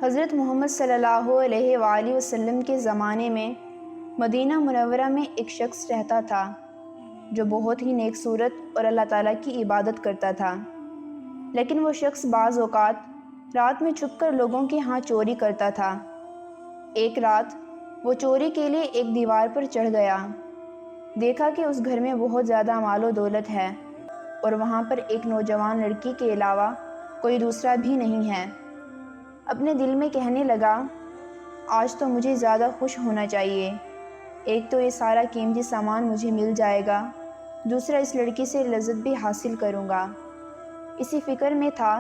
حضرت محمد صلی اللہ علیہ وآلہ وسلم کے زمانے میں مدینہ منورہ میں ایک شخص رہتا تھا جو بہت ہی نیک صورت اور اللہ تعالیٰ کی عبادت کرتا تھا، لیکن وہ شخص بعض اوقات رات میں چھپ کر لوگوں کے ہاں چوری کرتا تھا۔ ایک رات وہ چوری کے لیے ایک دیوار پر چڑھ گیا، دیکھا کہ اس گھر میں بہت زیادہ مال و دولت ہے اور وہاں پر ایک نوجوان لڑکی کے علاوہ کوئی دوسرا بھی نہیں ہے۔ اپنے دل میں کہنے لگا، آج تو مجھے زیادہ خوش ہونا چاہیے، ایک تو یہ سارا قیمتی سامان مجھے مل جائے گا، دوسرا اس لڑکی سے لذت بھی حاصل کروں گا۔ اسی فکر میں تھا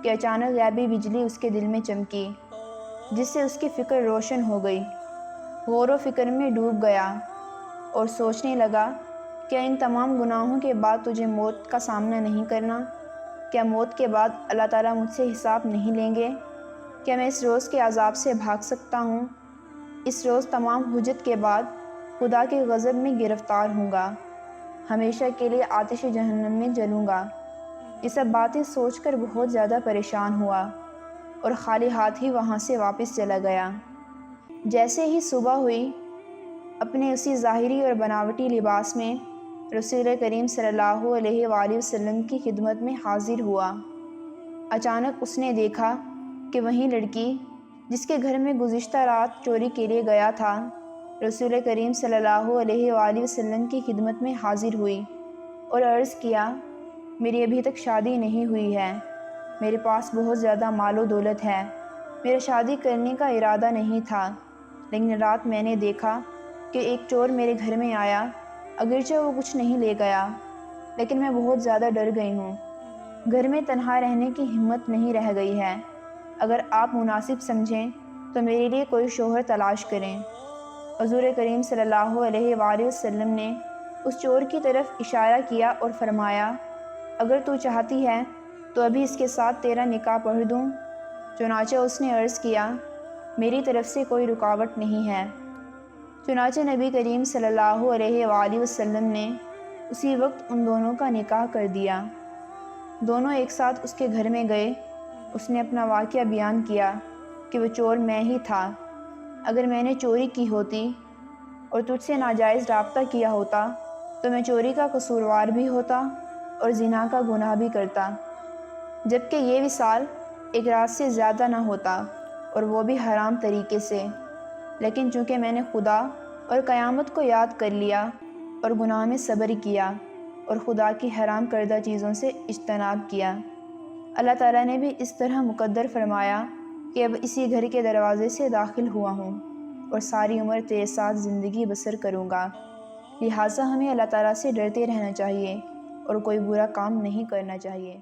کہ اچانک غیبی بجلی اس کے دل میں چمکی، جس سے اس کی فکر روشن ہو گئی۔ غور و فکر میں ڈوب گیا اور سوچنے لگا، کیا ان تمام گناہوں کے بعد تجھے موت کا سامنا نہیں کرنا؟ کیا موت کے بعد اللہ تعالیٰ مجھ سے حساب نہیں لیں گے؟ کیا میں اس روز کے عذاب سے بھاگ سکتا ہوں؟ اس روز تمام حجت کے بعد خدا کے غضب میں گرفتار ہوں گا، ہمیشہ کے لیے آتش جہنم میں جلوں گا۔ یہ سب باتیں سوچ کر بہت زیادہ پریشان ہوا اور خالی ہاتھ ہی وہاں سے واپس چلا گیا۔ جیسے ہی صبح ہوئی، اپنے اسی ظاہری اور بناوٹی لباس میں رسول کریم صلی اللہ علیہ وآلہ وسلم کی خدمت میں حاضر ہوا۔ اچانک اس نے دیکھا کہ وہیں لڑکی جس کے گھر میں گزشتہ رات چوری کے لیے گیا تھا، رسول کریم صلی اللہ علیہ وآلہ وسلم کی خدمت میں حاضر ہوئی اور عرض کیا، میری ابھی تک شادی نہیں ہوئی ہے، میرے پاس بہت زیادہ مال و دولت ہے، میرا شادی کرنے کا ارادہ نہیں تھا، لیکن رات میں نے دیکھا کہ ایک چور میرے گھر میں آیا، اگرچہ وہ کچھ نہیں لے گیا، لیکن میں بہت زیادہ ڈر گئی ہوں، گھر میں تنہا رہنے کی ہمت نہیں رہ گئی ہے، اگر آپ مناسب سمجھیں تو میرے لیے کوئی شوہر تلاش کریں۔ حضور کریم صلی اللہ علیہ وآلہ وسلم نے اس چور کی طرف اشارہ کیا اور فرمایا، اگر تو چاہتی ہے تو ابھی اس کے ساتھ تیرا نکاح پڑھ دوں؟ چنانچہ اس نے عرض کیا، میری طرف سے کوئی رکاوٹ نہیں ہے۔ چنانچہ نبی کریم صلی اللہ علیہ وآلہ وسلم نے اسی وقت ان دونوں کا نکاح کر دیا۔ دونوں ایک ساتھ اس کے گھر میں گئے۔ اس نے اپنا واقعہ بیان کیا کہ وہ چور میں ہی تھا، اگر میں نے چوری کی ہوتی اور تجھ سے ناجائز رابطہ کیا ہوتا تو میں چوری کا قصوروار بھی ہوتا اور زنا کا گناہ بھی کرتا، جبکہ یہ وصال ایک رات سے زیادہ نہ ہوتا اور وہ بھی حرام طریقے سے، لیکن چونکہ میں نے خدا اور قیامت کو یاد کر لیا اور گناہ میں صبر کیا اور خدا کی حرام کردہ چیزوں سے اجتناب کیا، اللہ تعالیٰ نے بھی اس طرح مقدر فرمایا کہ اب اسی گھر کے دروازے سے داخل ہوا ہوں اور ساری عمر تیرے ساتھ زندگی بسر کروں گا۔ لہٰذا ہمیں اللہ تعالیٰ سے ڈرتے رہنا چاہیے اور کوئی برا کام نہیں کرنا چاہیے۔